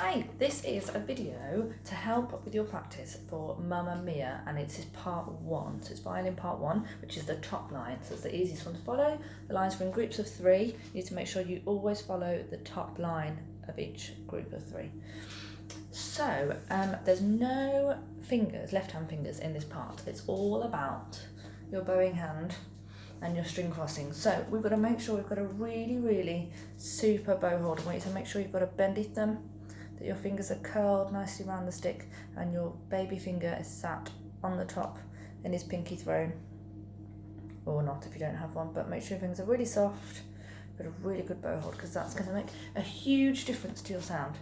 Hi, this is a video to help with your practice for Mamma Mia, and it's part 1. So it's violin part 1, which is the top line. So it's the easiest one to follow. The lines are in groups of 3. You need to make sure you always follow the top line of each group of 3. So there's no fingers, left-hand fingers in this part. It's all about your bowing hand and your string crossing. So we've got to make sure we've got a really super bow hold. I want you to make sure you've got a bendy thumb, that your fingers are curled nicely around the stick, and your baby finger is sat on the top and is pinky thrown, or not if you don't have one, but make sure your fingers are really soft, got a really good bow hold, because that's going to make a huge difference to your sound.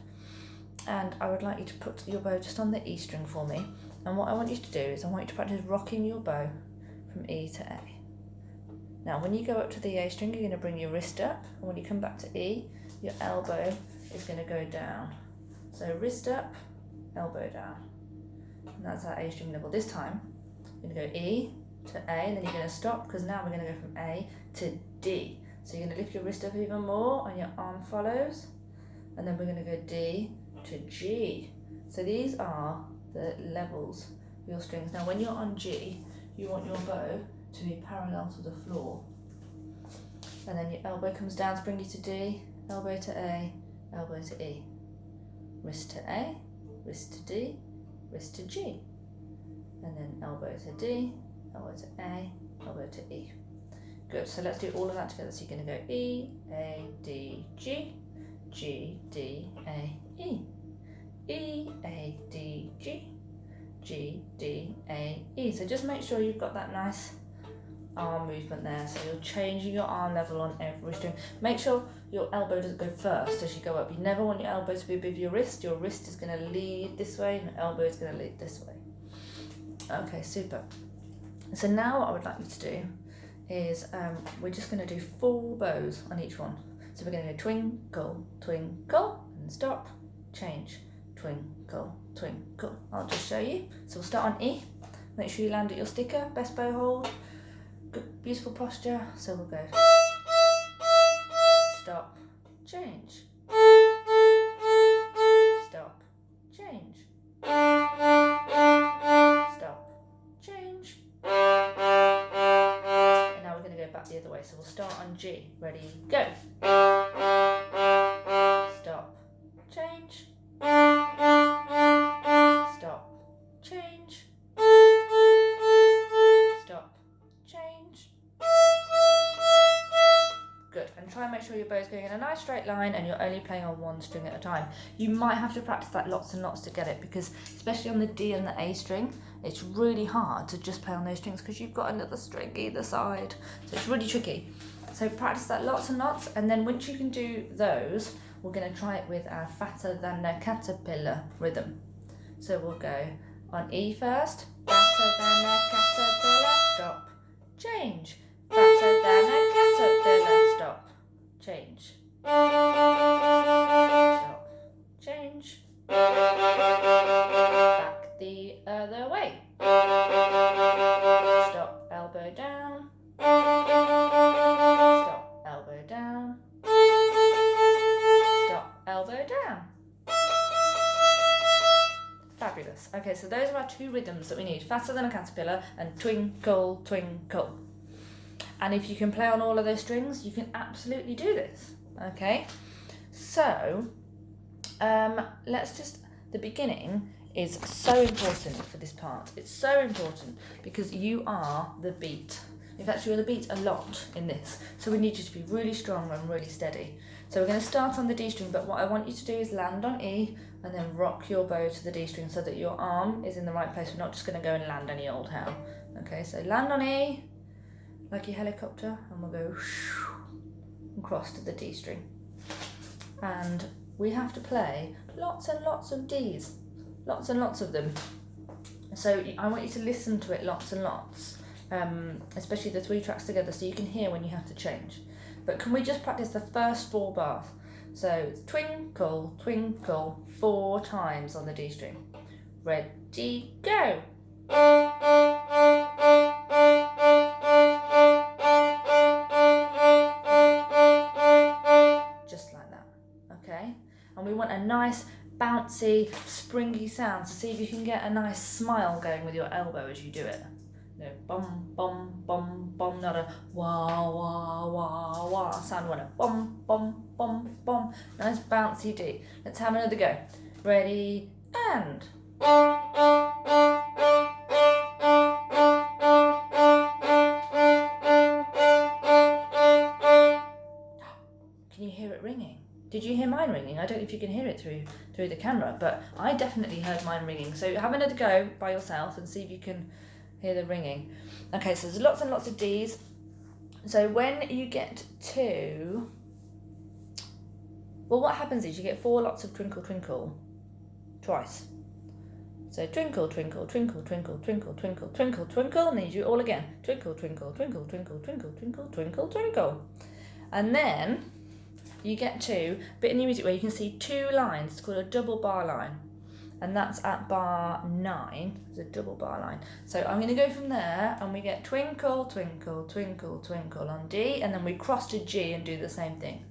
And I would like you to put your bow just on the E string for me, and what I want you to do is I want you to practice rocking your bow from E to A. Now when you go up to the A string, you're going to bring your wrist up, and when you come back to E, your elbow is going to go down. So wrist up, elbow down. And that's our A string level. This time, you're going to go E to A, and then you're going to stop, because now we're going to go from A to D. So you're going to lift your wrist up even more, and your arm follows. And then we're going to go D to G. So these are the levels of your strings. Now when you're on G, you want your bow to be parallel to the floor. And then your elbow comes down to bring you to D, elbow to A, elbow to E. Wrist to A, wrist to D, wrist to G. And then elbow to D, elbow to A, elbow to E. Good, so let's do all of that together. So you're going to go E, A, D, G, G, D, A, E. E, A, D, G, G, D, A, E. So just make sure you've got that nice arm movement there. So you're changing your arm level on every string. Make sure your elbow doesn't go first as you go up. You never want your elbow to be above your wrist. Your wrist is going to lead this way and your elbow is going to lead this way. Okay, super. So now what I would like you to do is we're just going to do 4 bows on each one. So we're going to go twinkle, twinkle, and stop, change, twinkle, twinkle. I'll just show you. So we'll start on E. Make sure you land at your sticker, best bow hold. Good, beautiful posture. So we'll go stop, change, stop, change, stop, change. And now we're going to go back the other way. So we'll start on G. Ready, go. Stop, change, stop, change, stop, change. Good, and try and make sure your bow's going in a nice straight line and you're only playing on one string at a time. You might have to practice that lots and lots to get it, because especially on the D and the A string, it's really hard to just play on those strings because you've got another string either side. So it's really tricky. So practice that lots and lots, and then once you can do those, we're going to try it with our fatter than a caterpillar rhythm. So we'll go on E first, fatter than a caterpillar, stop, change, fatter than a caterpillar, stop, change, stop, change, back the other way, stop, elbow down, stop, elbow down, stop, elbow down. Fabulous. Okay, so those are our 2 rhythms that we need, faster than a caterpillar and twinkle, twinkle. And if you can play on all of those strings, you can absolutely do this. Okay, so the beginning is so important for this part. It's so important because you are the beat. In fact, you're the beat a lot in this. So we need you to be really strong and really steady. So we're going to start on the D string, but what I want you to do is land on E and then rock your bow to the D string so that your arm is in the right place. We're not just going to go and land any old how. Okay, so land on E like your helicopter, and we'll go and cross to the D string. And we have to play lots and lots of Ds, lots and lots of them. So I want you to listen to it lots and lots, especially the 3 tracks together, so you can hear when you have to change. But can we just practice the first 4 bars? So it's twinkle, twinkle 4 times on the D string. Ready, go. Just like that, okay? And we want a nice bouncy, springy sound. So see if you can get a nice smile going with your elbow as you do it. No, bum, bum, bum, bum, not a wah, wah, wah, wah sound, one a bum, bum, bum, bum. Nice bouncy D. Let's have another go. Ready, and. Can you hear it ringing? Did you hear mine ringing? I don't know if you can hear it through the camera, but I definitely heard mine ringing. So have another go by yourself and see if you can hear the ringing. Okay, so there's lots and lots of Ds. So when you get to, well, what happens is you get 4 lots of twinkle, twinkle twice. So twinkle, twinkle, twinkle, twinkle, twinkle, twinkle, twinkle, twinkle, and then you do it all again. Twinkle, twinkle, twinkle, twinkle, twinkle, twinkle, twinkle, twinkle. And then you get to a bit in your music where you can see 2 lines. It's called a double bar line. And that's at bar 9. It's a double bar line. So I'm going to go from there, and we get twinkle, twinkle, twinkle, twinkle on D, and then we cross to G and do the same thing.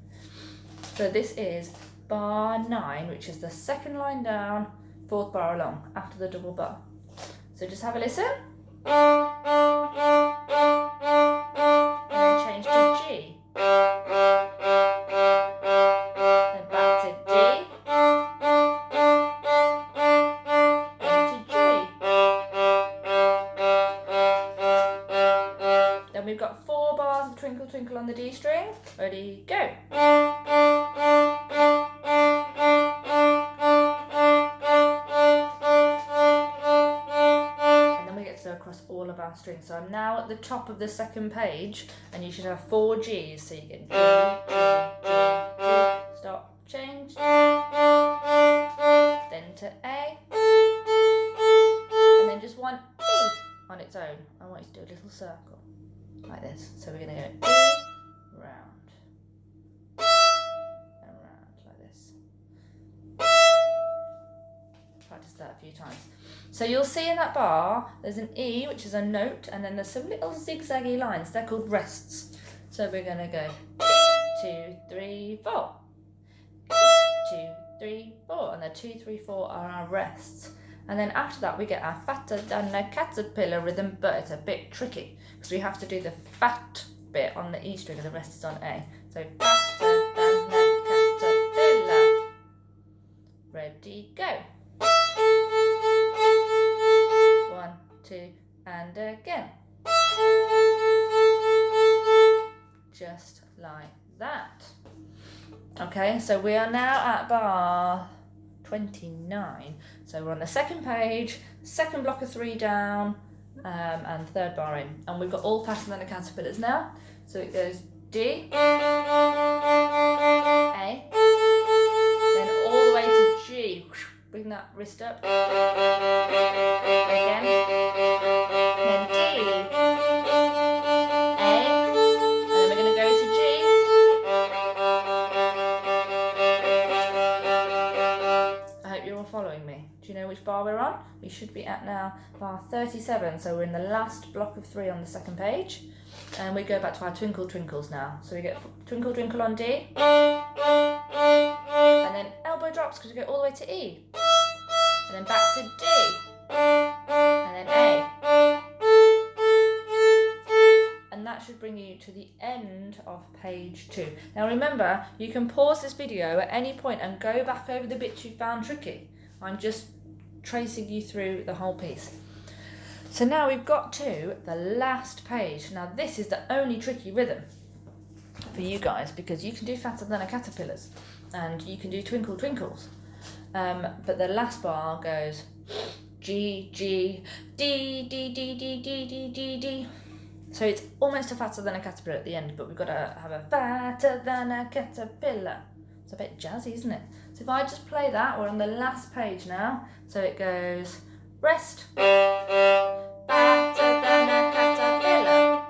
So this is bar 9, which is the second line down, 4th bar along, after the double bar. So just have a listen. And then change to G. Then back to D. We've got 4 bars of twinkle twinkle on the D string. Ready, go. And then we get to go across all of our strings. So I'm now at the top of the second page, and you should have 4 Gs. So you get G, G, G, G, stop, change. Then to A. And then just one E on its own. I want you to do a little circle. Like this. So we're going to go round and round like this. Practice that a few times. So you'll see in that bar there's an E, which is a note, and then there's some little zigzaggy lines. They're called rests. So we're going to go 2, 3, 4. 2, 3, 4. And the 2, 3, 4 are our rests. And then after that we get our fatter than a caterpillar rhythm, but it's a bit tricky because we have to do the fat bit on the E string and the rest is on A. So fatter than a caterpillar. Ready, go. 1, 2, and again. Just like that. Okay, so we are now at bar 29. So we're on the second page, second block of 3 down, and 3rd bar in. And we've got all faster than the caterpillars now. So it goes D, A, then all the way to G. Bring that wrist up. Again. Then D, A, and then we're going to go to G. Following me. Do you know which bar we're on? We should be at now bar 37, so we're in the last block of 3 on the second page, and we go back to our twinkle twinkles now. So we get twinkle twinkle on D, and then elbow drops because we go all the way to E, and then back to D, and then A, and that should bring you to the end of page 2. Now remember, you can pause this video at any point and go back over the bits you found tricky. I'm just tracing you through the whole piece. So now we've got to the last page. Now this is the only tricky rhythm for you guys because you can do fatter than a caterpillars and you can do twinkle twinkles. But the last bar goes G, G, D, D, D, D, D, D, D, D. So it's almost a fatter than a caterpillar at the end, but we've got to have a fatter than a caterpillar. It's a bit jazzy, isn't it? So if I just play that, we're on the last page now. So it goes rest, fatter than a caterpillar.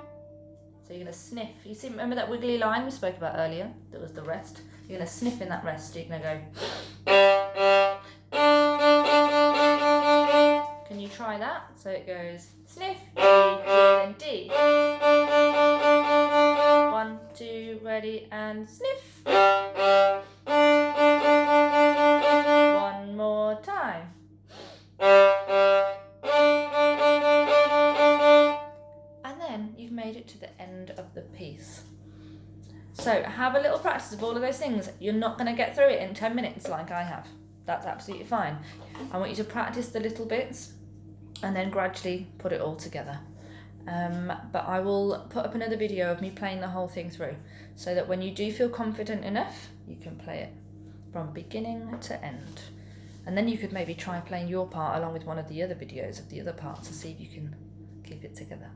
So you're going to sniff. You see, remember that wiggly line we spoke about earlier? That was the rest. You're going to sniff in that rest. So you're going to go. Can you try that? So it goes sniff, G, G, then D. 1, 2, ready, and sniff. 1, of the piece. So have a little practice of all of those things. You're not going to get through it in 10 minutes like I have. That's absolutely fine. I want you to practice the little bits and then gradually put it all together. But I will put up another video of me playing the whole thing through so that when you do feel confident enough, you can play it from beginning to end. And then you could maybe try playing your part along with one of the other videos of the other parts to see if you can keep it together.